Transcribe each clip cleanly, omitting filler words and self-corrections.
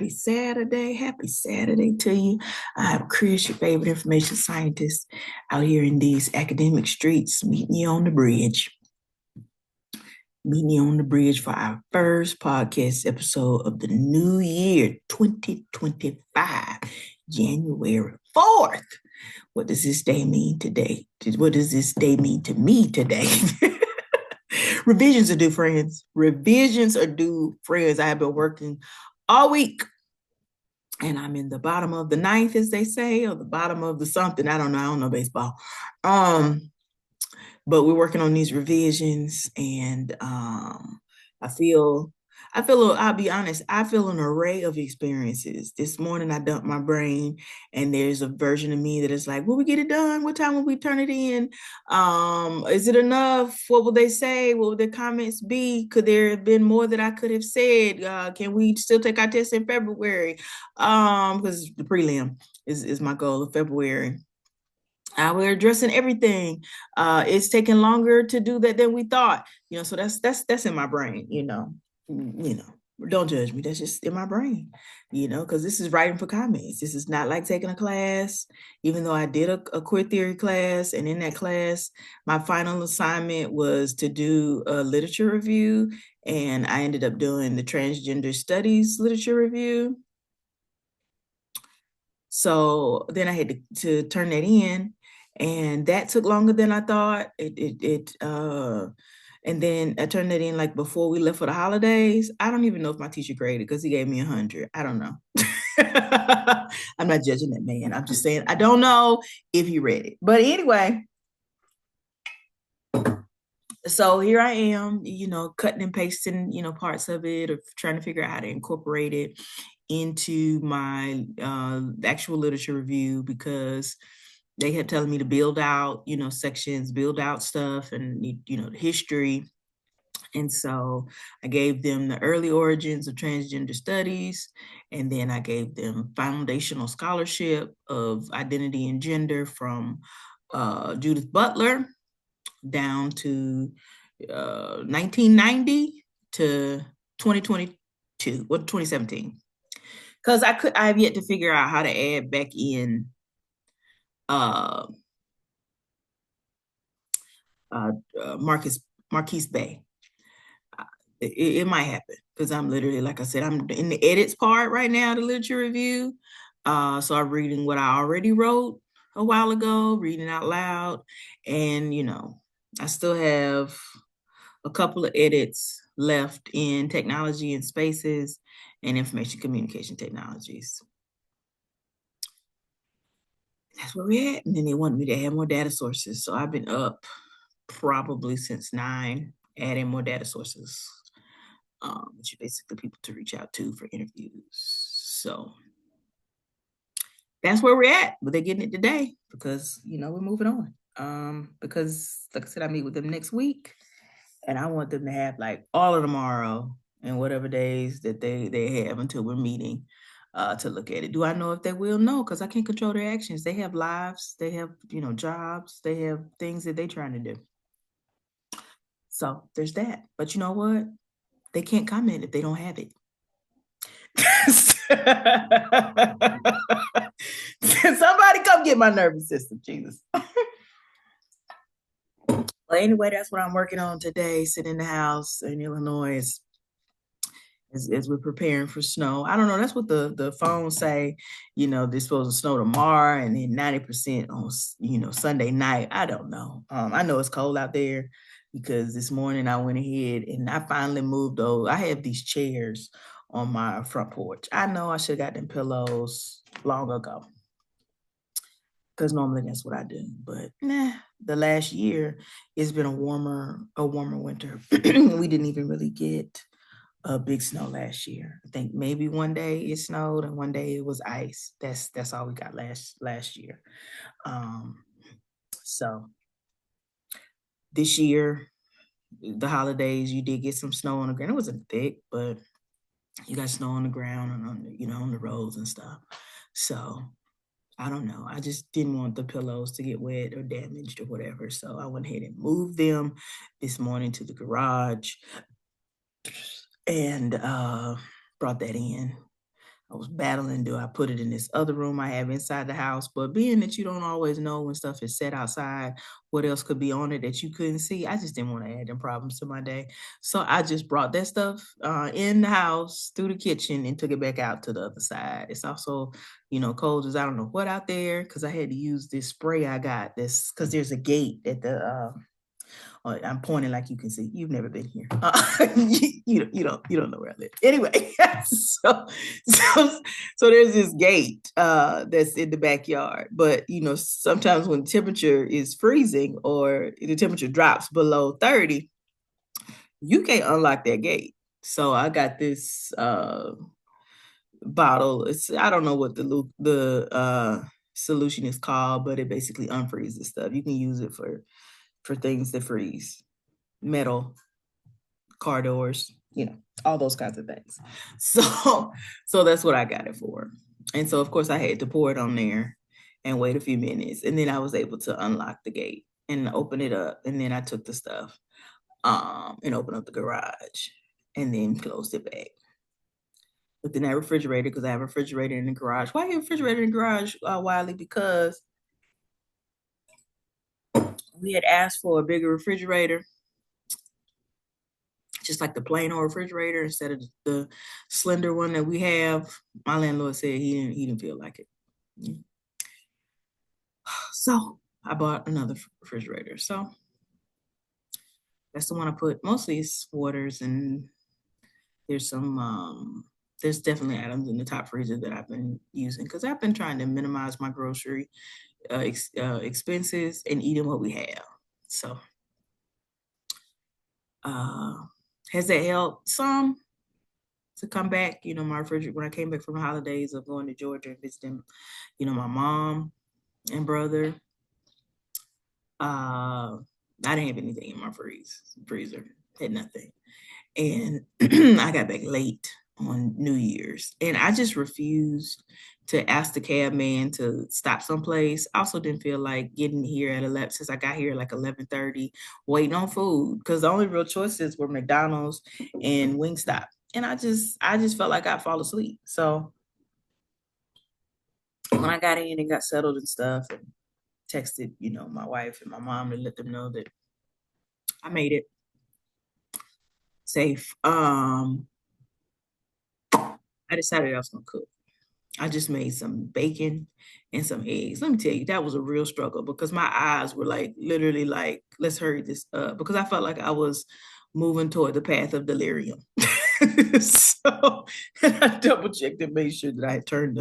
happy Saturday. Happy Saturday to you. I'm Chris, your favorite information scientist, out here in these academic streets, meeting you on the bridge. Meeting you on the bridge for our first podcast episode of the new year, 2025, January 4th. What does this day mean today? What does this day mean to me today? Revisions are due, friends. Revisions are due, friends. I have been working all week, and I'm in the bottom of the ninth, as they say, or the bottom of the something. I don't know. I don't know baseball. But we're working on these revisions, and I feel I'll be honest, I feel an array of experiences. This morning I dumped my brain, and there's a version of me that is like, will we get it done? What time will we turn it in? Is it enough? What will they say? What will the comments be? Could there have been more that I could have said? Can we still take our test in February? Because the prelim is my goal of February. We're addressing everything. It's taking longer to do that than we thought. So that's in my brain. Don't judge me. That's just in my brain. Because this is writing for comments. This is not like taking a class. Even though I did a queer theory class, and in that class, my final assignment was to do a literature review, and I ended up doing the transgender studies literature review. So then I had to turn that in, and that took longer than I thought. And then I turned that in like before we left for the holidays. I don't even know if my teacher graded because he gave me 100. I don't know. I'm not judging that man. I'm just saying I don't know if he read it. But anyway, so here I am, cutting and pasting, parts of it, or trying to figure out how to incorporate it into my actual literature review, because they kept telling me to build out, sections, build out stuff, and, the history. And so I gave them the early origins of transgender studies, and then I gave them foundational scholarship of identity and gender from Judith Butler down to 1990 to 2022 or 2017. Because I have yet to figure out how to add back in Marquise Bay. It might happen, because I'm literally, like I said, I'm in the edits part right now, the literature review. So I'm reading what I already wrote a while ago, reading out loud. And, I still have a couple of edits left in technology and spaces and information communication technologies. That's where we're at. And then they want me to add more data sources. So I've been up probably since 9, adding more data sources, which are basically people to reach out to for interviews. So that's where we're at. But they're getting it today because, we're moving on. Because, like I said, I meet with them next week, and I want them to have like all of tomorrow and whatever days that they have until we're meeting to look at it. Do I know if they will? No, because I can't control their actions. They have lives, they have, jobs, they have things that they're trying to do. So there's that. But you know what? They can't comment if they don't have it. Somebody come get my nervous system, Jesus. Well, anyway, that's what I'm working on today, sitting in the house in Illinois as we're preparing for snow. I don't know. That's what the phones say. They're supposed to snow tomorrow, and then 90% on, Sunday night. I don't know. I know it's cold out there, because this morning I went ahead and I finally moved over. I have these chairs on my front porch. I know I should have got them pillows long ago, because normally that's what I do. But the last year it's been a warmer winter. We didn't even really get a big snow last year. I think maybe one day it snowed and one day it was ice. That's all we got last year. So this year, the holidays, you did get some snow on the ground. It wasn't thick, but you got snow on the ground and on the roads and stuff. So I don't know. I just didn't want the pillows to get wet or damaged or whatever. So I went ahead and moved them this morning to the garage and brought that in. I was battling, do I put it in this other room I have inside the house? But being that you don't always know when stuff is set outside, what else could be on it that you couldn't see, I just didn't want to add them problems to my day. So I just brought that stuff in the house through the kitchen and took it back out to the other side. It's also, cold as I don't know what out there because I had to use this spray I got this because there's a gate at the I'm pointing like you can see. You've never been here. You don't know where I live. Anyway, so so so there's this gate that's in the backyard. But sometimes when temperature is freezing or the temperature drops below 30, you can't unlock that gate. So I got this bottle. I don't know what the solution is called, but it basically unfreezes stuff. You can use it for things that freeze, metal, car doors, all those kinds of things. So that's what I got it for. And so of course I had to pour it on there and wait a few minutes. And then I was able to unlock the gate and open it up. And then I took the stuff and opened up the garage and then closed it back. But then that refrigerator, because I have a refrigerator in the garage. Why have a refrigerator in the garage, Wiley? Because we had asked for a bigger refrigerator, just like the plain old refrigerator instead of the slender one that we have. My landlord said he didn't feel like it. So I bought another refrigerator. So that's the one I put. Mostly it's waters, and there's definitely items in the top freezer that I've been using because I've been trying to minimize my grocery expenses and eating what we have. So has that helped some to come back? My refrigerator, when I came back from the holidays of going to Georgia and visiting, my mom and brother, I didn't have anything in my freezer, had nothing. And I got back late on New Year's, and I just refused to ask the cab man to stop someplace. I also didn't feel like getting here at 11, since I got here at like 11:30, waiting on food because the only real choices were McDonald's and Wingstop, and I just felt like I'd fall asleep. So when I got in and got settled and stuff, and texted my wife and my mom to let them know that I made it safe. I decided I was gonna cook. I just made some bacon and some eggs. Let me tell you, that was a real struggle because my eyes were like literally like, let's hurry this up because I felt like I was moving toward the path of delirium. So I double checked and made sure that I had turned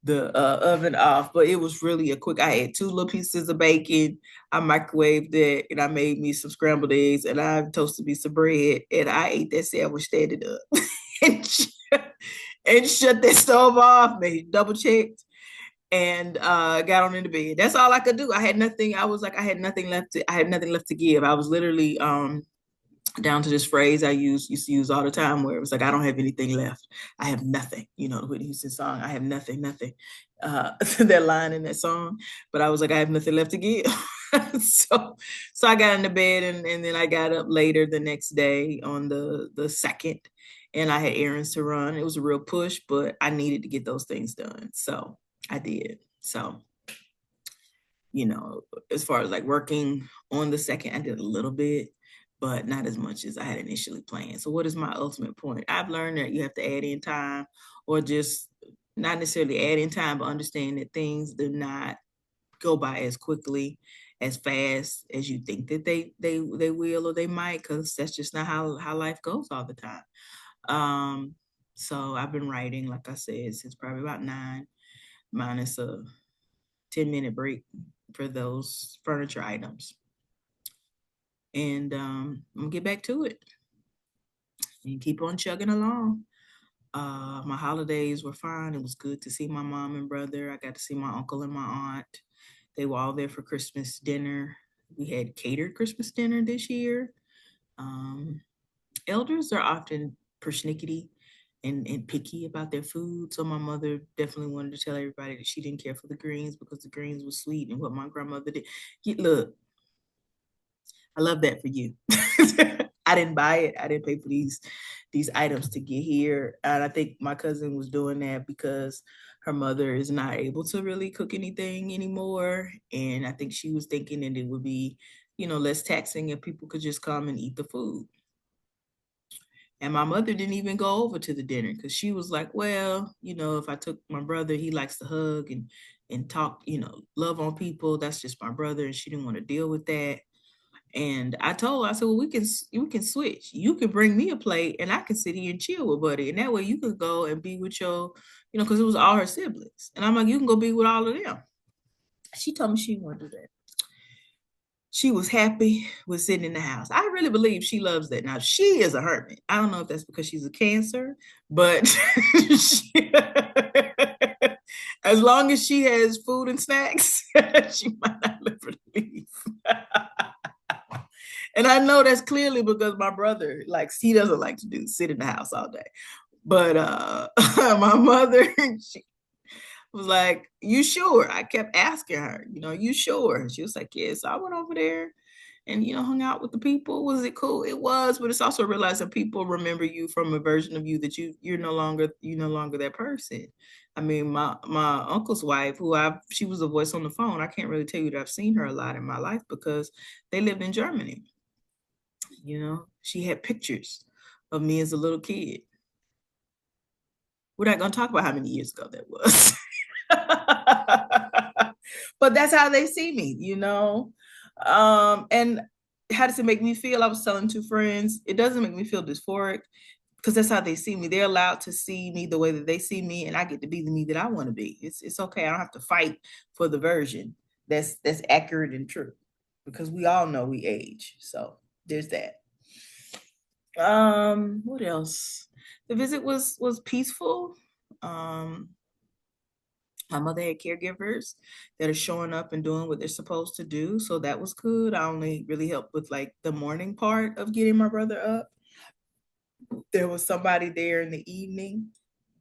the oven off, but it was really a quick. I had two little pieces of bacon. I microwaved it, and I made me some scrambled eggs, and I toasted me some bread, and I ate that sandwich standing up, and shut that stove off. Made double checked, and got on into bed. That's all I could do. I had nothing. I was like, I had nothing left. I had nothing left to give. I was literally down to this phrase I used to use all the time where it was like, I don't have anything left. I have nothing. The Whitney Houston song, I have nothing, nothing. That line in that song. But I was like, I have nothing left to give. so I got into bed and then I got up later the next day on the 2nd and I had errands to run. It was a real push, but I needed to get those things done. So I did. So as far as like working on the 2nd, I did a little bit, but not as much as I had initially planned. So what is my ultimate point? I've learned that you have to add in time or just not necessarily add in time, but understand that things do not go by as quickly, as fast as you think that they will or they might, because that's just not how life goes all the time. So I've been writing, like I said, since probably about 9, minus a 10-minute break for those furniture items. And I'm gonna get back to it and keep on chugging along. My holidays were fine. It was good to see my mom and brother. I got to see my uncle and my aunt. They were all there for Christmas dinner. We had catered Christmas dinner this year. Elders are often persnickety and picky about their food. So my mother definitely wanted to tell everybody that she didn't care for the greens because the greens were sweet and what my grandmother did. Look, I love that for you. I didn't buy it. I didn't pay for these items to get here. And I think my cousin was doing that because her mother is not able to really cook anything anymore. And I think she was thinking that it would be, less taxing if people could just come and eat the food. And my mother didn't even go over to the dinner because she was like, well, if I took my brother, he likes to hug and talk, love on people. That's just my brother. And she didn't want to deal with that. And I told her, I said, well, we can switch. You can bring me a plate and I can sit here and chill with Buddy. And that way you can go and be with your, because it was all her siblings. And I'm like, you can go be with all of them. She told me she didn't want to do that. She was happy with sitting in the house. I really believe she loves that. Now, she is a hermit. I don't know if that's because she's a Cancer, but as long as she has food and snacks, she might not live for leave. And I know that's clearly because my brother, like, he doesn't like to sit in the house all day. But my mother, she was like, you sure? I kept asking her, you sure? And she was like, yeah. So I went over there and, hung out with the people. Was it cool? It was, but it's also realizing people remember you from a version of you that you're no longer that person. I mean, my uncle's wife, she was a voice on the phone. I can't really tell you that I've seen her a lot in my life because they lived in Germany. She had pictures of me as a little kid. We're not going to talk about how many years ago that was. But that's how they see me, and how does it make me feel? I was telling two friends, it doesn't make me feel dysphoric because that's how they see me. They're allowed to see me the way that they see me, and I get to be the me that I want to be. It's okay. I don't have to fight for the version that's accurate and true, because we all know we age. So there's that. What else? The visit was peaceful. Um, my mother had caregivers that are showing up and doing what they're supposed to do, so that was good. I only really helped with like the morning part of getting my brother up. There was somebody there in the evening.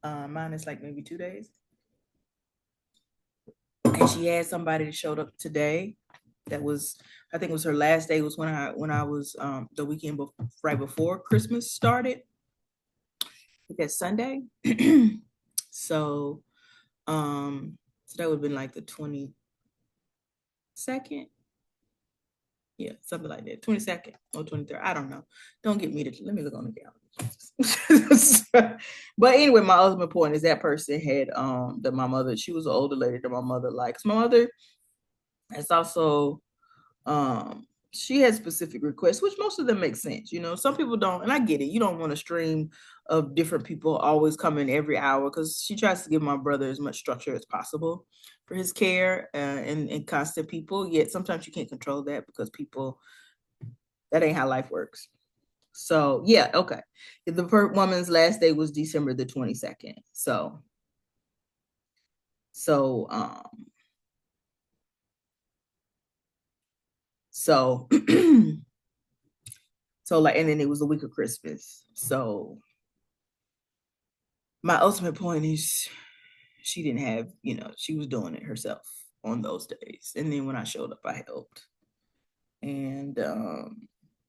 Mine is like maybe 2 days, and she had somebody that showed up today. That was, I think it was her last day. Was when I was the weekend right before Christmas started. That Sunday. So so that would have been like the 22nd. Yeah, something like that. 22nd or 23rd. I don't know. Don't get me to let me look on the calendar. But anyway, my ultimate point is that person had that my mother, she was an older lady that my mother likes. My mother is also she has specific requests, which most of them make sense. Some people don't, and I get it. You don't want a stream of different people always coming every hour, because she tries to give my brother as much structure as possible for his care, and constant people. Yet sometimes you can't control that because people, that ain't how life works. So yeah, okay. The woman's last day was December the 22nd. So so so like, and then it was the week of Christmas. So my ultimate point is she didn't have, she was doing it herself on those days. And then when I showed up, I helped. And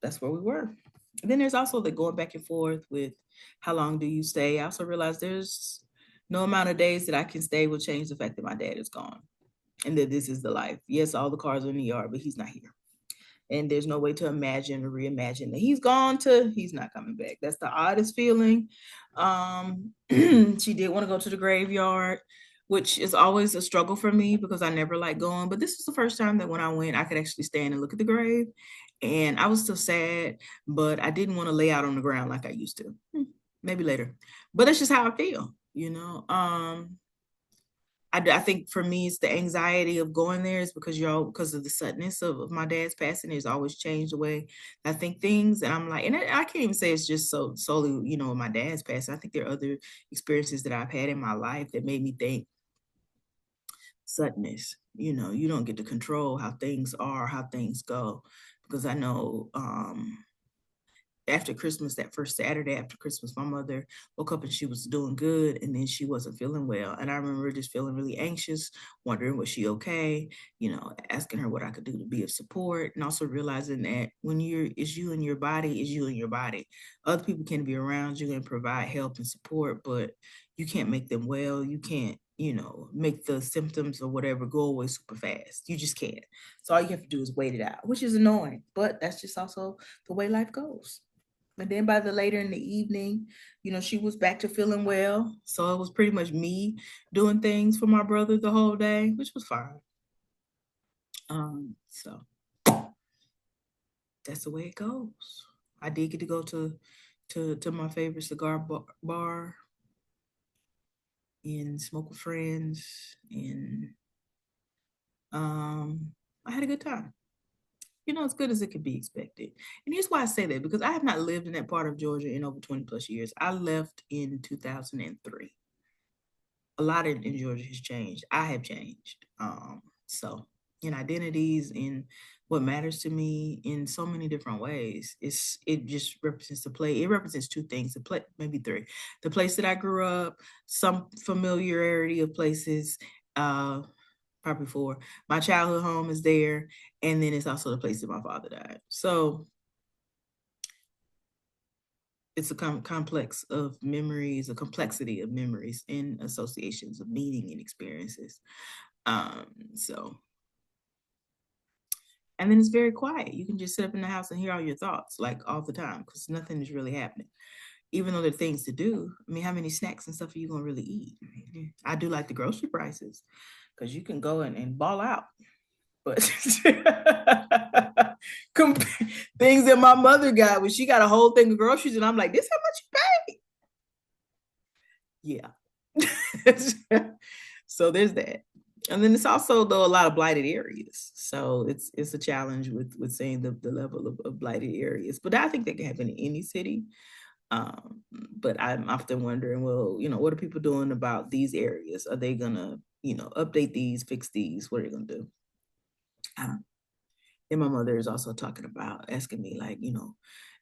that's where we were. And then there's also the going back and forth with how long do you stay. I also realized there's no amount of days that I can stay will change the fact that my dad is gone and that this is the life. Yes, all the cars are in the yard, but he's not here. And there's no way to imagine or reimagine that he's not coming back. That's the oddest feeling. She did want to go to the graveyard, which is always a struggle for me because I never like going. But this was the first time that when I went, I could actually stand and look at the grave. And I was still sad, but I didn't want to lay out on the ground like I used to. Maybe later. But that's just how I feel. I think for me, it's the anxiety of going there is because of the suddenness of my dad's passing. It's always changed the way I think things. And I'm like, and I can't even say it's just solely, my dad's passing. I think there are other experiences that I've had in my life that made me think suddenness. You don't get to control how things are, how things go. Because I know after Christmas, that first Saturday after Christmas, my mother woke up and she was doing good, and then she wasn't feeling well. And I remember just feeling really anxious, wondering, was she okay? Asking her what I could do to be of support, and also realizing that when it's you and your body, is you and your body. Other people can be around you and provide help and support, but you can't make them well. You can't, make the symptoms or whatever go away super fast. You just can't. So all you have to do is wait it out, which is annoying, but that's just also the way life goes. And then by the later in the evening, she was back to feeling well. So it was pretty much me doing things for my brother the whole day, which was fine. So that's the way it goes. I did get to go to my favorite cigar bar and smoke with friends, and I had a good time. As good as it could be expected. And here's why I say that, because I have not lived in that part of Georgia in over 20 plus years. I left in 2003. A lot in Georgia has changed. I have changed. So in identities, in what matters to me in so many different ways. It just represents it represents two things, maybe three. The place that I grew up, some familiarity of places, probably four. My childhood home is there, and then it's also the place that my father died. So it's a complex of memories, a complexity of memories and associations of meaning and experiences. So, and then it's very quiet. You can just sit up in the house and hear all your thoughts, like all the time, because nothing is really happening. Even though there are things to do. I mean, how many snacks and stuff are you gonna really eat? I do like the grocery prices, because you can go and ball out. But things that my mother got when she got a whole thing of groceries, and I'm like, this how much you pay? Yeah. So there's that. And then it's also though a lot of blighted areas. So it's a challenge with saying the level of blighted areas. But I think that can happen in any city. But I'm often wondering, well, what are people doing about these areas? Are they gonna, update these, fix these? What are they gonna do? And my mother is also talking about asking me, like,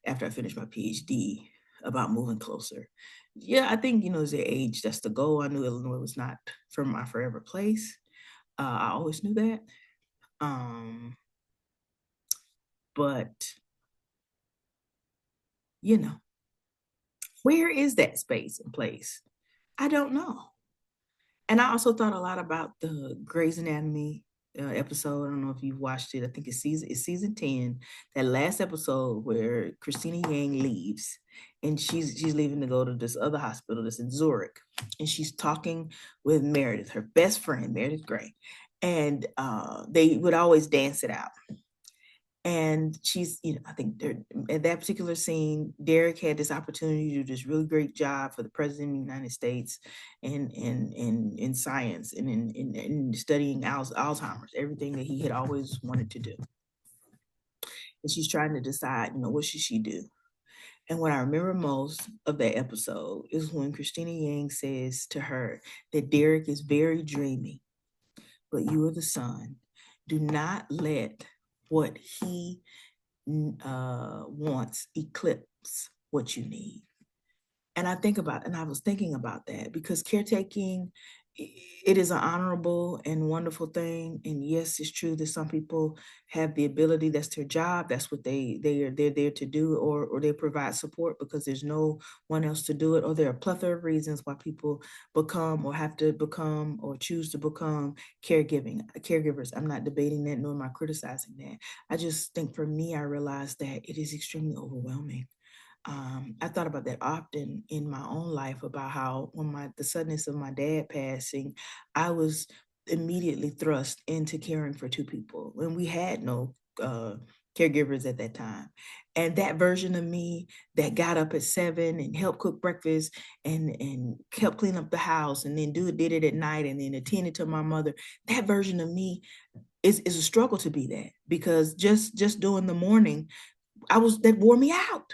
after I finish my PhD, about moving closer. Yeah, I think, as the age, that's the goal. I knew Illinois was not for my forever place. I always knew that. But, where is that space and place? I don't know. And I also thought a lot about the Grey's Anatomy episode. I don't know if you've watched it. I think it's season 10. That last episode where Christina Yang leaves, and she's leaving to go to this other hospital that's in Zurich, and she's talking with Meredith, her best friend, Meredith Grey, and they would always dance it out. And she's, I think at that particular scene, Derek had this opportunity to do this really great job for the president of the United States in science and in studying Alzheimer's, everything that he had always wanted to do. And she's trying to decide, what should she do? And what I remember most of that episode is when Christina Yang says to her that Derek is very dreamy, but you are the sun. Do not let what he wants eclipse what you need. And I was thinking about that, because caretaking, it is an honorable and wonderful thing. And yes, it's true that some people have the ability, that's their job, that's what they're there to do, or they provide support because there's no one else to do it, or there are a plethora of reasons why people become or have to become or choose to become caregivers. I'm not debating that, nor am I criticizing that. I just think for me, I realized that it is extremely overwhelming. I thought about that often in my own life, about how when the suddenness of my dad passing, I was immediately thrust into caring for two people when we had no caregivers at that time. And that version of me that got up at 7 and helped cook breakfast and helped clean up the house, and then did it at night, and then attended to my mother, that version of me is a struggle to be that, because just doing the morning, that wore me out.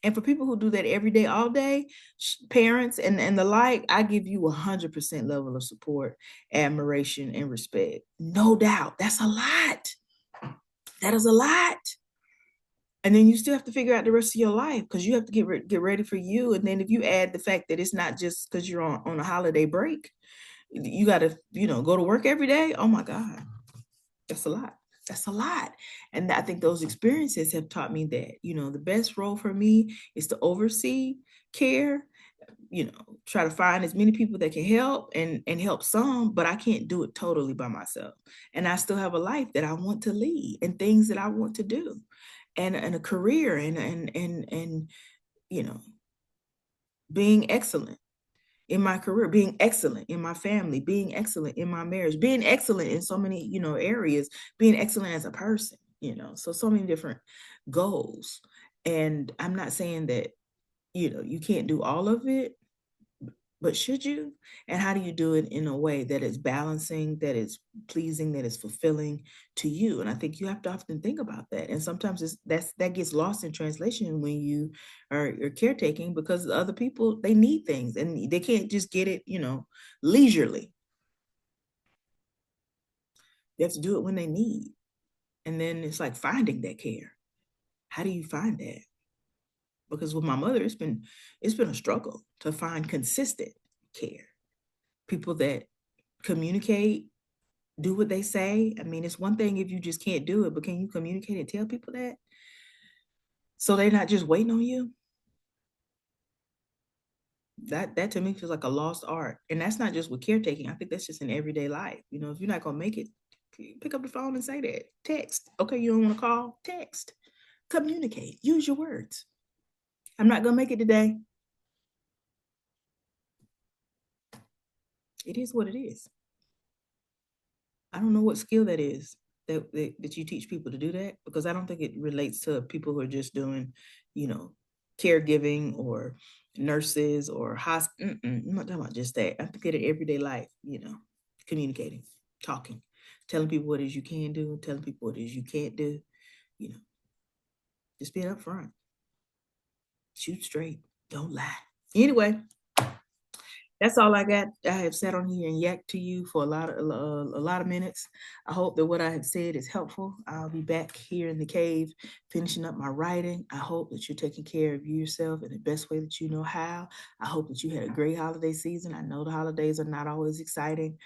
And for people who do that every day, all day, parents and the like, I give you 100% level of support, admiration, and respect. No doubt. That's a lot. That is a lot. And then you still have to figure out the rest of your life because you have to get ready for you. And then if you add the fact that it's not just because you're on a holiday break, you got to, go to work every day. Oh my God, that's a lot. That's a lot. And I think those experiences have taught me that, the best role for me is to oversee care, try to find as many people that can help and help some, but I can't do it totally by myself. And I still have a life that I want to lead and things that I want to do and a career and you know, being excellent in my career, being excellent in my family, being excellent in my marriage, being excellent in so many, areas, being excellent as a person, so many different goals. And I'm not saying that, you can't do all of it, but should you? And how do you do it in a way that is balancing, that is pleasing, that is fulfilling to you? And I think you have to often think about that. And sometimes that gets lost in translation when you are caretaking, because the other people, they need things and they can't just get it, leisurely. They have to do it when they need. And then it's like finding that care. How do you find that? Because with my mother, it's been a struggle to find consistent care. People that communicate, do what they say. I mean, it's one thing if you just can't do it, but can you communicate and tell people that? So they're not just waiting on you? That to me feels like a lost art. And that's not just with caretaking. I think that's just in everyday life. If you're not gonna make it, pick up the phone and say that. Text. Okay, you don't want to call? Text. Communicate. Use your words. I'm not gonna make it today. It is what it is. I don't know what skill that is that you teach people to do that, because I don't think it relates to people who are just doing, you know, caregiving or nurses or hospital. I'm not talking about just that. I think that in everyday life, communicating, talking, telling people what it is you can do, telling people what it is you can't do, you know, just being upfront, shoot straight, don't lie. Anyway, that's all I got. I have sat on here and yacked to you for a lot of minutes. I hope that what I have said is helpful. I'll be back here in the cave finishing up my writing. I hope that you're taking care of yourself in the best way that you know how. I hope that you had a great holiday season. I know the holidays are not always exciting.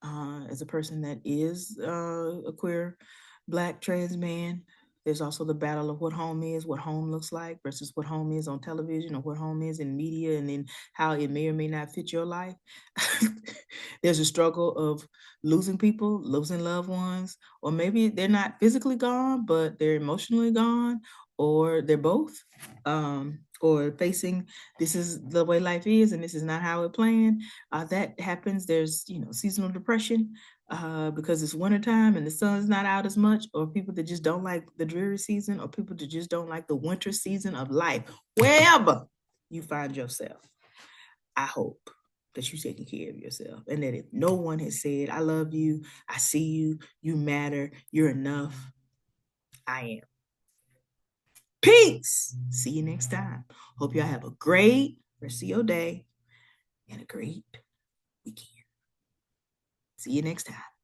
As a person that is a queer, Black, trans man, there's also the battle of what home is, what home looks like versus what home is on television or what home is in media, and then how it may or may not fit your life. There's a struggle of losing people, losing loved ones, or maybe they're not physically gone, but they're emotionally gone, or they're both, or facing this is the way life is and this is not how it planned. That happens. There's, seasonal depression because it's wintertime and the sun's not out as much, or people that just don't like the dreary season, or people that just don't like the winter season of life, wherever you find yourself. I hope that you're taking care of yourself, and that if no one has said, I love you, I see you, you matter, you're enough, I am. Peace. See you next time. Hope y'all have a great rest of your day and a great weekend. See you next time.